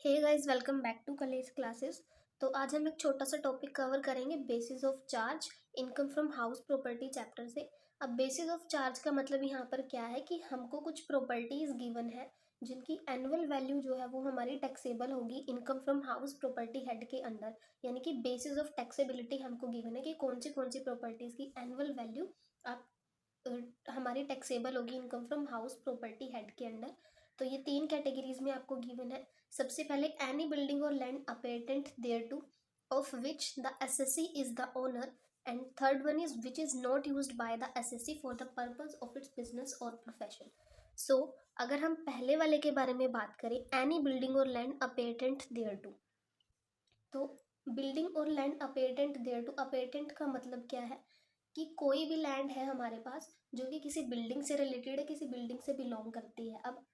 Hey guys, welcome back to college classes. तो आज हम एक छोटा सा टॉपिक कवर करेंगे, basis of charge income from house property chapter से। अब बेसिस ऑफ चार्ज का मतलब यहाँ पर क्या है कि हमको कुछ प्रॉपर्टीज गिवन है जिनकी एनुअल वैल्यू जो है वो हमारी टैक्सेबल होगी income from house property head के अंदर। यानी कि बेसिस ऑफ टैक्सेबिलिटी हमको गिवन है कि कौन सी प्रॉपर्टीज की एनुअल वैल्यू आप हमारी टैक्सेबल होगी income from house property head के अंडर। तो ये तीन कैटेगरीज में आपको गिवन है। सबसे पहले एनी बिल्डिंग और land appurtenant thereto of which the assessee is the owner, and third one is which is not used by the assessee for the purpose of its business और profession. So अगर हम पहले वाले के बारे में बात करें, एनी बिल्डिंग और लैंड अपेटेंट देयर टू, तो बिल्डिंग और land appurtenant thereto, appurtenant का मतलब क्या है कि कोई भी लैंड है हमारे पास जो कि किसी बिल्डिंग से रिलेटेड है, किसी बिल्डिंग से बिलोंग करती है। अब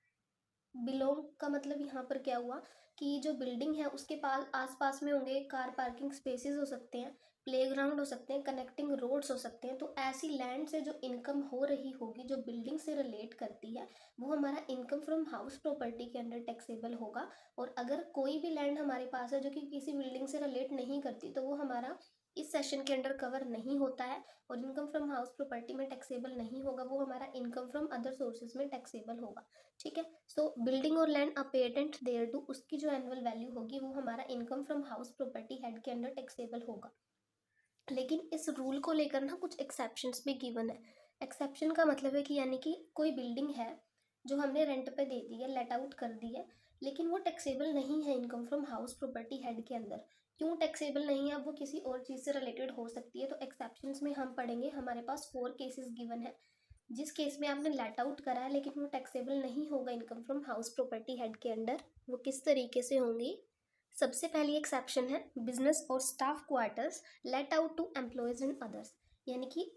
बिलोंग का मतलब यहाँ पर क्या हुआ कि जो बिल्डिंग है उसके पास आसपास में होंगे कार पार्किंग स्पेसेस हो सकते हैं, प्लेग्राउंड हो सकते हैं, कनेक्टिंग रोड्स हो सकते हैं। तो ऐसी लैंड से जो इनकम हो रही होगी जो बिल्डिंग से रिलेट करती है वो हमारा इनकम फ्रॉम हाउस प्रॉपर्टी के अंडर टैक्सेबल होगा। और अगर कोई भी लैंड हमारे पास है जो कि किसी बिल्डिंग से रिलेट नहीं करती तो वो हमारा इस सेशन के अंडर कवर नहीं होता है और इनकम फ्रॉम हाउस प्रॉपर्टी में टैक्सेबल नहीं होगा, वो हमारा इनकम फ्रॉम अदर सोर्सेज में टैक्सेबल होगा। ठीक है। सो बिल्डिंग और लैंड अपेटेंट देयर टू, उसकी जो एनुअल वैल्यू होगी वो हमारा income from house property head के अंडर टैक्सेबल होगा। लेकिन इस रूल को लेकर ना कुछ एक्सेप्शंस भी गिवन है। एक्सेप्शन का मतलब है कि यानी कि कोई बिल्डिंग है जो हमने रेंट पे दे दी है, लेट आउट कर दी है, लेकिन वो टैक्सेबल नहीं है income from house property head के अंदर। क्यों टैक्सेबल नहीं है? अब वो किसी और चीज़ से रिलेटेड हो सकती है। तो एक्सेप्शंस में हम पढ़ेंगे, हमारे पास 4 केसेस गिवन है। जिस केस में आपने लेट आउट करा है लेकिन वो टैक्सेबल नहीं होगा income from house property head के अंडर, वो किस तरीके से होंगी। सबसे पहली एक्सेप्शन है बिजनेस और staff quarters let out to employees and others. यानी कि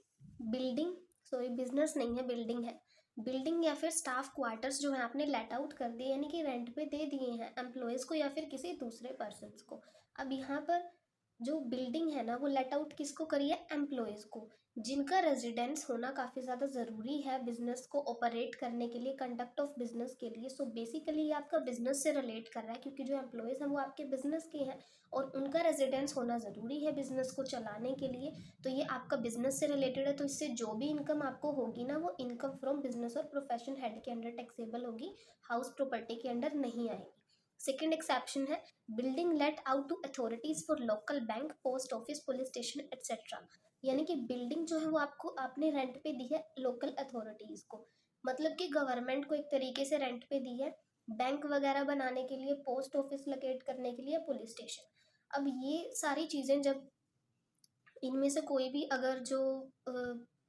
बिल्डिंग, सॉरी बिजनेस नहीं है बिल्डिंग है, बिल्डिंग या फिर स्टाफ क्वार्टर्स जो है आपने लेट आउट कर दिए यानी कि रेंट पे दे दिए हैं एम्प्लॉयज को या फिर किसी दूसरे पर्सन को। अब यहाँ पर जो बिल्डिंग है ना वो लेट आउट किसको करी है? एम्प्लॉयज को, जिनका रेजिडेंस होना काफ़ी ज़्यादा ज़रूरी है बिजनेस को ऑपरेट करने के लिए, कंडक्ट ऑफ बिजनेस के लिए। सो बेसिकली ये आपका बिजनेस से रिलेट कर रहा है क्योंकि जो एम्प्लॉयज़ हैं वो आपके बिजनेस के हैं और उनका रेजिडेंस होना ज़रूरी है बिजनेस को चलाने के लिए। तो ये आपका बिजनेस से रिलेटेड है, तो इससे जो भी इनकम आपको होगी ना वो इनकम फ्रॉम बिजनेस और प्रोफेशन हेड के अंडर टैक्सेबल होगी, हाउस प्रॉपर्टी के अंडर नहीं आएगी। सेकेंड एक्सेप्शन है building let out to authorities for local bank, post office, police station etcetera. यानी कि बिल्डिंग जो है वो आपको आपने रेंट पे दी है लोकल अथॉरिटीज को, मतलब कि गवर्नमेंट को एक तरीके से रेंट पे दी है, बैंक वगैरह बनाने के लिए, पोस्ट ऑफिस लोकेट करने के लिए, पुलिस स्टेशन। अब ये सारी चीज़ें जब इनमें से कोई भी अगर जो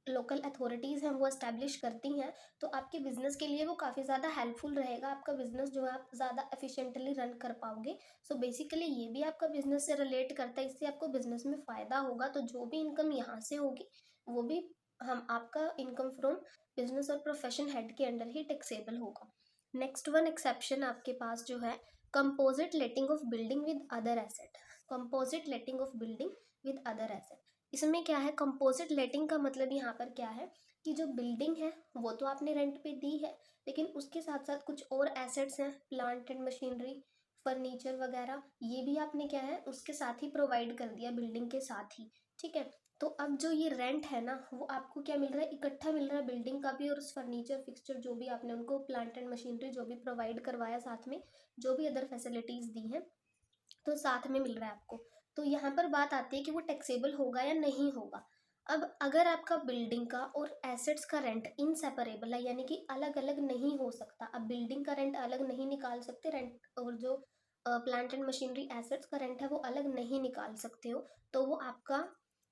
लोकल अथॉरिटीज़ हैं वो एस्टैब्लिश करती हैं तो आपके बिजनेस के लिए वो काफ़ी ज़्यादा हेल्पफुल रहेगा। आपका बिजनेस जो है आप ज़्यादा एफिशिएंटली रन कर पाओगे। सो बेसिकली ये भी आपका बिजनेस से रिलेट करता है, इससे आपको बिजनेस में फ़ायदा होगा। तो जो भी इनकम यहाँ से होगी वो भी हम आपका इनकम फ्रॉम बिजनेस और प्रोफेशन हेड के अंडर ही टैक्सेबल होगा। नेक्स्ट वन एक्सेप्शन आपके पास जो है composite letting of building with other asset. Composite letting of building with other asset, इसमें क्या है? कंपोजिट लेटिंग का मतलब यहाँ पर क्या है कि जो बिल्डिंग है वो तो आपने रेंट पे दी है लेकिन उसके साथ साथ कुछ और एसेट्स हैं, प्लांट एंड मशीनरी, फर्नीचर वगैरह, ये भी आपने क्या है उसके साथ ही प्रोवाइड कर दिया बिल्डिंग के साथ ही। ठीक है। तो अब जो ये रेंट है ना वो आपको क्या मिल रहा है? इकट्ठा मिल रहा है, बिल्डिंग का भी और उस फर्नीचर फिक्सचर जो भी आपने उनको, प्लांट एंड मशीनरी जो भी प्रोवाइड करवाया, साथ में जो भी अदर फैसिलिटीज़ दी हैं तो साथ में मिल रहा है आपको। तो यहाँ पर बात आती है कि वो टैक्सेबल होगा या नहीं होगा। अब अगर आपका बिल्डिंग का और एसेट्स का रेंट इनसेपरेबल है यानी कि अलग अलग नहीं हो सकता, अब बिल्डिंग का रेंट अलग नहीं निकाल सकते, रेंट और जो प्लांट एंड मशीनरी एसेट्स का रेंट है वो अलग नहीं निकाल सकते हो, तो वो आपका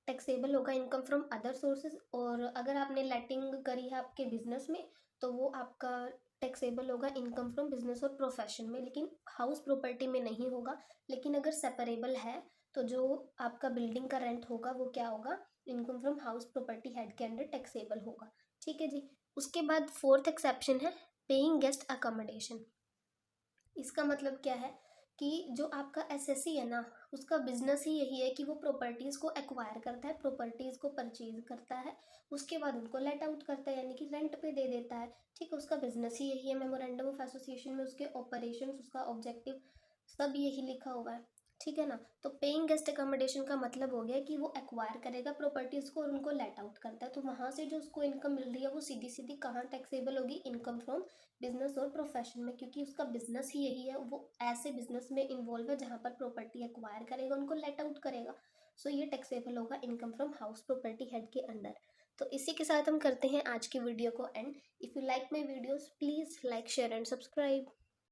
टैक्सेबल होगा इनकम फ्रॉम अदर सोर्सेज। और अगर आपने लेटिंग करी है आपके बिजनेस में तो वो आपका टैक्सेबल होगा इनकम फ्रॉम बिजनेस और प्रोफेशन में, लेकिन हाउस प्रॉपर्टी में नहीं होगा। लेकिन अगर सेपरेबल है तो जो आपका बिल्डिंग का रेंट होगा वो क्या होगा? Income from house property head के अंडर टैक्सेबल होगा। ठीक है जी। उसके बाद फोर्थ एक्सेप्शन है पेइंग गेस्ट अकोमोडेशन। इसका मतलब क्या है कि जो आपका एसएससी है ना उसका बिजनेस ही यही है कि वो प्रॉपर्टीज़ को एक्वायर करता है, प्रॉपर्टीज़ को परचेज करता है, उसके बाद उनको लेट आउट करता है यानी कि रेंट पे दे देता है। ठीक है, उसका बिजनेस ही यही है। मेमोरेंडम ऑफ एसोसिएशन में उसके ऑपरेशंस, उसका ऑब्जेक्टिव सब यही लिखा हुआ है, ठीक है ना। तो पेइंग गेस्ट अकोमोडेशन का मतलब हो गया कि वो एक्वायर करेगा प्रॉपर्टीज को और उनको लेट आउट करता है, तो वहां से जो उसको इनकम मिल रही है वो सीधी सीधी कहाँ टैक्सेबल होगी, इनकम फ्रॉम बिजनेस और प्रोफेशन में, क्योंकि उसका बिजनेस ही यही है, वो ऐसे बिजनेस में इन्वॉल्व है जहां पर प्रॉपर्टी एक्वायर करेगा, उनको लेट आउट करेगा। सो ये टैक्सेबल होगा income from house property head के अंडर। तो इसी के साथ हम करते हैं आज की वीडियो को and. If you like my videos please like share and subscribe.